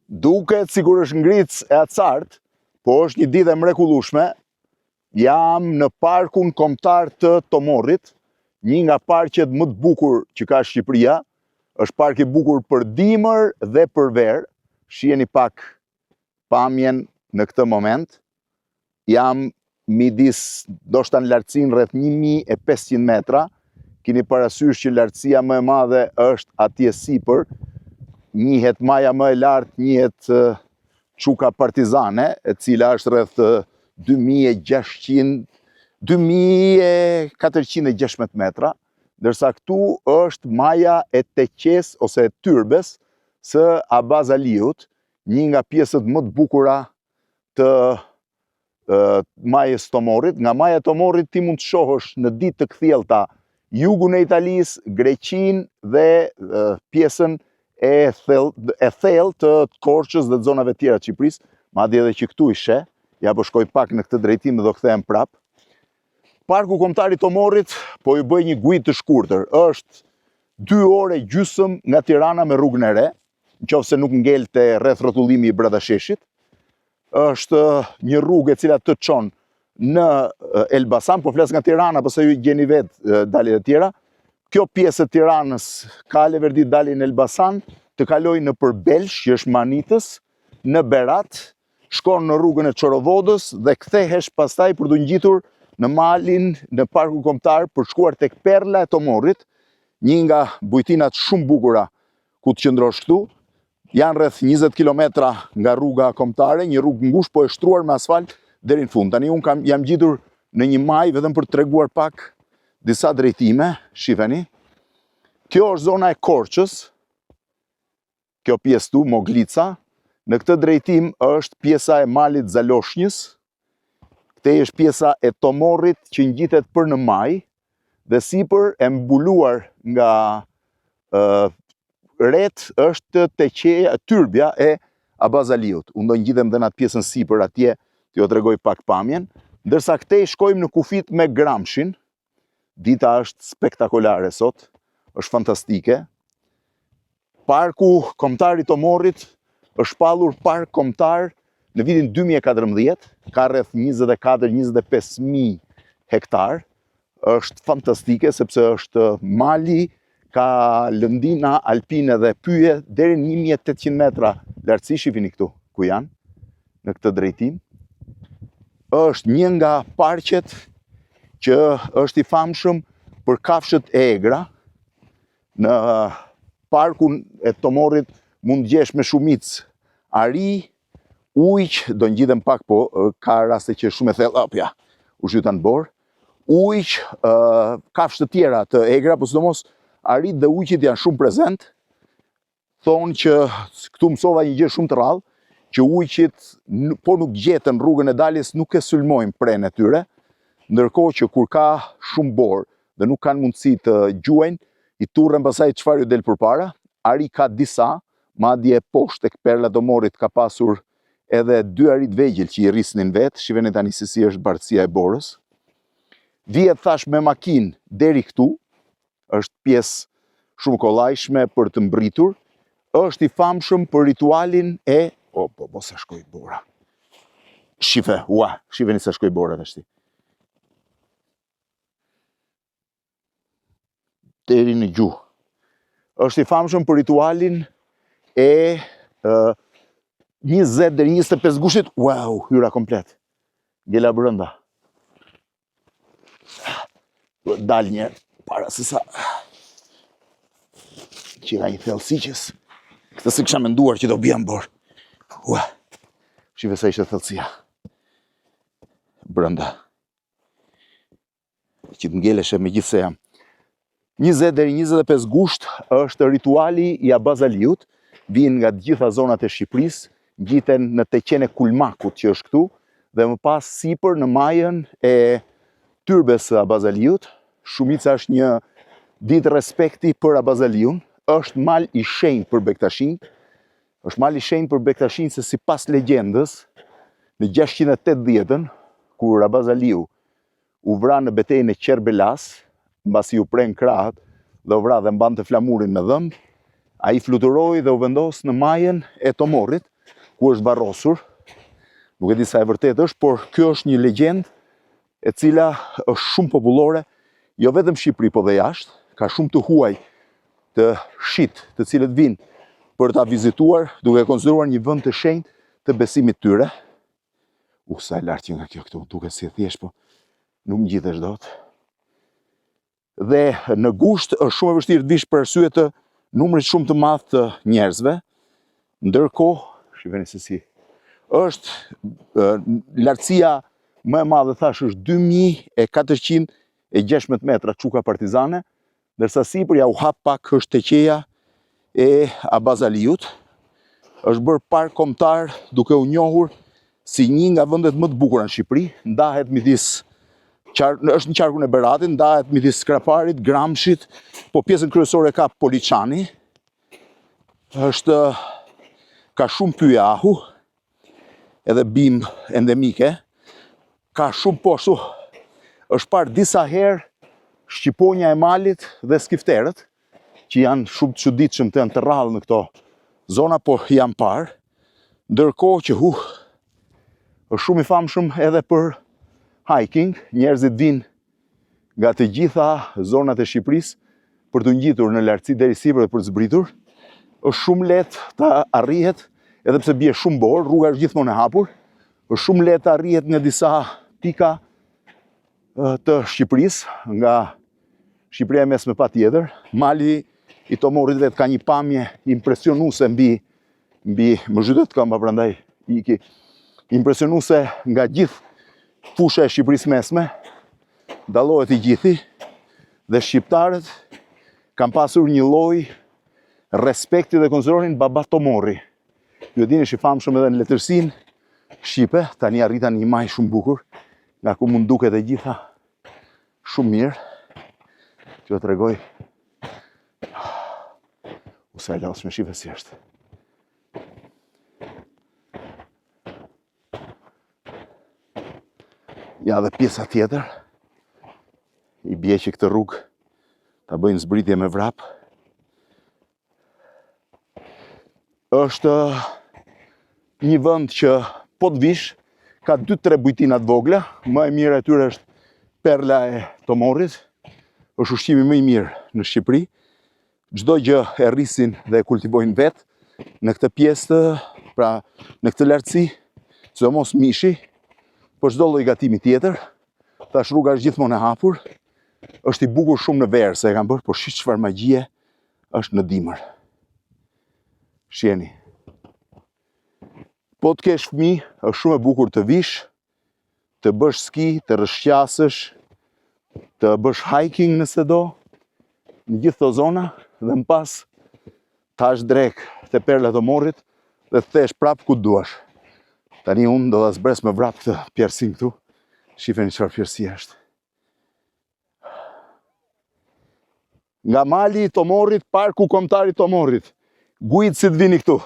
Duket sikur është ngritës e acartë, po është një ditë e mrekullueshme. Jam në parkun kombëtar të Tomorrit, një nga parqet më të bukur që ka Shqipëria. Është park i bukur për dimër dhe për verë. Shiheni pak pamjen në këtë moment. Jam midis, ndoshta në lartësinë rreth 1500 metra. Keni parasysh që lartësia më e madhe është atje sipër. Njihet maja më e lartë, njihet Çuka Partizane, e cila është rreth 2416 metra, ndërsa këtu është maja e Teqes ose e Tyrbes së Abaz Aliut, një nga pjesët më të bukura të majës Tomorrit. Nga maja Tomorrit ti mund të shohësh në ditë të kthjellta jugun e Italisë, Greqinë dhe pjesën e thellë të Korçës dhe zonave tjera të Shqipërisë, madje edhe që këtu i sheh. Ja po shkoj pak në këtë drejtim dhe do kthehem prap. Parku kombëtar i Tomorrit, po ju bëj një guid të shkurtër. Është 2 orë gjysmë nga Tirana me rrugën e re, nëse nuk ngelte rreth rrotullimi i Bradasheshit. Është një rrugë e cila të çon në Elbasan, po flas nga Tirana, pse ju gjeni vetë daljet e tjera. Kjo pjesë e Tiranës ka leverdit dalin në Elbasan, të kaloj në Përbelsh, që është Manitës, në Berat, shkon në rrugën e Çorovodës dhe kthehesh pastaj për të ngjitur në malin në parkun kombëtar për shkuar tek Perla e Tomorrit, një nga bujtinat shumë bukura ku të qëndrosh këtu. Janë rreth 20 kilometra nga rruga kombëtare, një rrugë ngushtë po e shtruar me asfalt deri në fund. Tani jam gjetur në një maj vetëm për të treguar pak disa drejtime. Shifeni. Kjo është zona e Korçës. Kjo pjesë tu, Moglica. Në këtë drejtim është pjesa e malit Zaloshnjës. Këtej është pjesa e Tomorrit që ngjitet për në maj dhe sipër e mbuluar nga ret është Teqeja, Tyrbja e Abaz Aliut. Unë do ngjitem dhe në atë pjesën sipër atje, t'ju tregoj pak pamjen. Ndërsa këtej shkojmë në kufit me Gramshin. Dita është spektakolare sot, është fantastike. Parku kombëtar i Tomorrit është shpallur park kombëtar në vitin 2014, ka rreth 24-25.000 hektar. Është fantastike sepse është mali, ka lëndina alpine dhe pyje deri në 1800 metra lartësi. Shifini këtu ku janë, në këtë drejtim. Është një nga parqet që është i famshëm për kafshët e egra. Në parkun e Tomorrit mund gjesh me shumicë ari, ujq, do ngjidhem pak, po ka raste që shumë e thellë, ja, u zhyta në borë. Ujq, kafshë të tjera të egra, po sidomos arit dhe ujqit janë shumë prezent. Thonë që këtu mësova një gjë shumë të rrallë, që ujqit po nuk gjetën rrugën e daljes, nuk e sulmojnë prenë e tyre, ndërkohë që kur ka shumë borë dhe nuk kanë mundësi të gjuajnë, i turren pasaj çfarë ju del përpara. Ari ka disa, madje poshtë tek Perla Tomorrit ka pasur edhe 2 arit vegjël që i rrisnin vetë. Shiheni tani se si është bardhësia e borës. Vihet thash me makinë deri këtu. Është pjesë shumë kollajshme për të mbritur. Është i famshëm për ritualin e po sa shkoi bora. Shifeni sa shkoi bora tash. Deri në gjuhë. Është i famshëm për ritualin e 20 deri 25 gushit. Wow, hyra komplet. Gjela brenda. Dal një para se sa qira një thellësiqës. Këtë se kisha menduar që do bia në borë. Shive sa ishte thellësia. Brenda. Që të ngeleshe me gjithse jam. 20 deri 25 gusht është rituali i Abaz Aliut. Vinë nga gjitha zonat e Shqipërisë, ngjiten në Teqen e Kulmakut që është këtu, dhe më pas sipër në majën e Tyrbes së Abaz Aliut. Shumica është një ditë respekti për Abaz Aliun. Është mal i shenjtë për Bektashin. Është mal i shenjtë për Bektashin se sipas legjendës, në 680-ën, kur Abaz Aliu u vra në betejën e Qerbelas, mbasi u pren krahët dhe u vra dhe mbante flamurin me dhëmb, ai fluturoi dhe u vendos në majën e Tomorrit ku është varrosur. Nuk e di sa e vërtet është, por kjo është një legjend e cila është shumë popullore, jo vetëm Shqipëri, po dhe jashtë. Ka shumë të huaj të shit, të cilët vinë për ta vizituar, duke konsideruar një vend të shenjtë të besimit tyre. Sa e lartë që nga kjo këtu, duke si thjesht, po nuk më gjitesh dot. Dhe në gusht është shumë e vështirë të vish për arsye të numrit shumë të madh të njerëzve. Ndërkohë, shifeni se si është lartësia më e madhe, thash, është 2416 metra çuka partizane, ndërsa sipër ja u hap pak është teqeja e Abazaliut. Është bërë park kombëtar duke u njohur si një nga vendet më të bukura në Shqipëri. Ndahet midis është në qarkun e Beratit, ndahet midis Skraparit, Gramshit, po pjesën kryesore ka Poliçani. Ka shumë pyje ahu, edhe bim endemike. Ka shumë poshtu, është parë disa herë shqiponja e malit dhe skifterët, që janë shumë të çuditshëm të janë të rrallë në këto zona, po janë parë. Ndërkohë që është shumë i famshëm edhe për hiking, njerëzit vinë nga të gjitha zonat e Shqipërisë për të ngjitur në lartësi deri sipër dhe për të zbritur. Është shumë lehtë ta arrihet, edhe pse bie shumë borë, rruga është gjithmonë e hapur. Është shumë lehtë ta arrihet nga disa pika të Shqipërisë, nga Shqipëria e mesme patjetër. Mali i Tomorit vetë ka një pamje impresionuese mbi më zhytet këmba, prandaj iki. Impresionuese nga gjithë fusha e Shqipërisë mesme, dallohet i gjithi, dhe shqiptarët kanë pasur një lloj respekti dhe konsideronin Baba Tomori. Ju e dini, është i famshëm edhe në letërsinë shqipe, tani arrita një maj shumë bukur, nga ku mund duket e gjitha shumë mirë, që të regoj. Sa e lasme, shive si është. Ja dhe pjesa tjetër, i bje që këtë rrugë ta bëjnë zbritje me vrap. Është një vend që po të vish, ka 2-3 bujtinat vogla, më e mirë e tyre është perla e Tomorit, është ushqimi më i mirë në Shqipëri. Çdo gjë e rrisin dhe e kultivojnë vetë në këtë pjesë, pra në këtë lartësi, sidomos mishi, për çdo lloj gatimi tjetër. Tash rruga është gjithmonë e hapur. Është i bukur shumë në verë se e kanë bërë, por shiq çfarë magjie është në dimër. Shiheni. Po të kesh fëmijë, është shumë e bukur të vish, të bësh ski, të rrshqasësh, të bësh hiking nëse do, në gjithë këto zona, dhe më pas tash drek te perla të Tomorit dhe të thesh prap ku duash. Tani unë do ta zbres me vrap këtë pjersin këtu. Shifeni çfarë pjersi është. Nga mali i Tomorit, parku kombëtar i Tomorit. Gujt si të vini këtu.